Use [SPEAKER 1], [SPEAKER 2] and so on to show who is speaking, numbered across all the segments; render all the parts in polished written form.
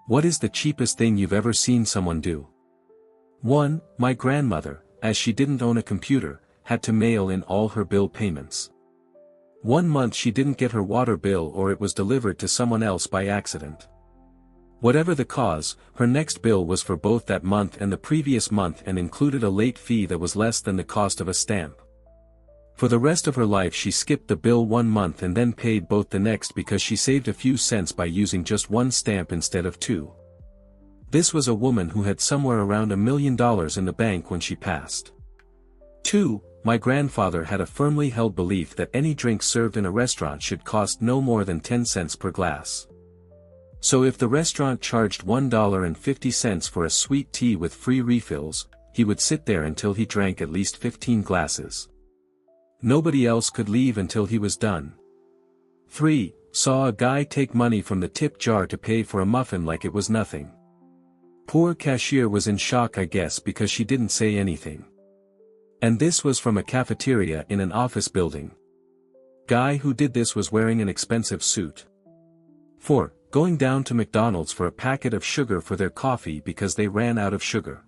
[SPEAKER 1] What is the cheapest thing you've ever seen someone do? 1. My grandmother, as she didn't own a computer, had to mail in all her bill payments. 1 month she didn't get her water bill or it was delivered to someone else by accident. Whatever the cause, her next bill was for both that month and the previous month and included a late fee that was less than the cost of a stamp. For the rest of her life she skipped the bill 1 month and then paid both the next because she saved a few cents by using just 1 stamp instead of 2. This was a woman who had somewhere around $1 million in the bank when she passed. 2. My grandfather had a firmly held belief that any drink served in a restaurant should cost no more than 10 cents per glass. So if the restaurant charged $1.50 for a sweet tea with free refills, he would sit there until he drank at least 15 glasses. Nobody else could leave until he was done. 3. Saw a guy take money from the tip jar to pay for a muffin like it was nothing. Poor cashier was in shock, I guess, because she didn't say anything. And this was from a cafeteria in an office building. Guy who did this was wearing an expensive suit. 4. Going down to McDonald's for a packet of sugar for their coffee because they ran out of sugar.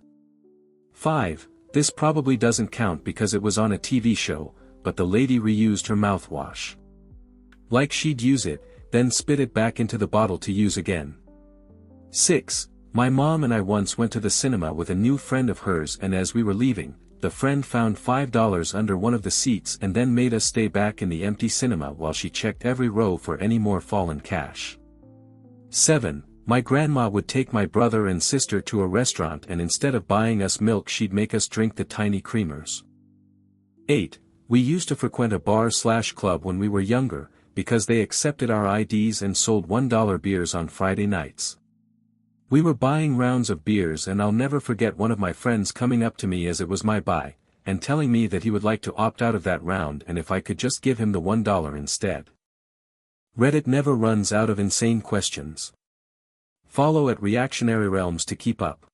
[SPEAKER 1] 5. This probably doesn't count because it was on a TV show, but the lady reused her mouthwash. Like she'd use it, then spit it back into the bottle to use again. 6. My mom and I once went to the cinema with a new friend of hers, and as we were leaving, the friend found $5 under one of the seats and then made us stay back in the empty cinema while she checked every row for any more fallen cash. 7. My grandma would take my brother and sister to a restaurant and instead of buying us milk she'd make us drink the tiny creamers. 8. We used to frequent a bar/club when we were younger, because they accepted our IDs and sold $1 beers on Friday nights. We were buying rounds of beers and I'll never forget one of my friends coming up to me as it was my buy, and telling me that he would like to opt out of that round and if I could just give him the $1 instead. Reddit never runs out of insane questions. Follow at ReactionaryRealms to keep up.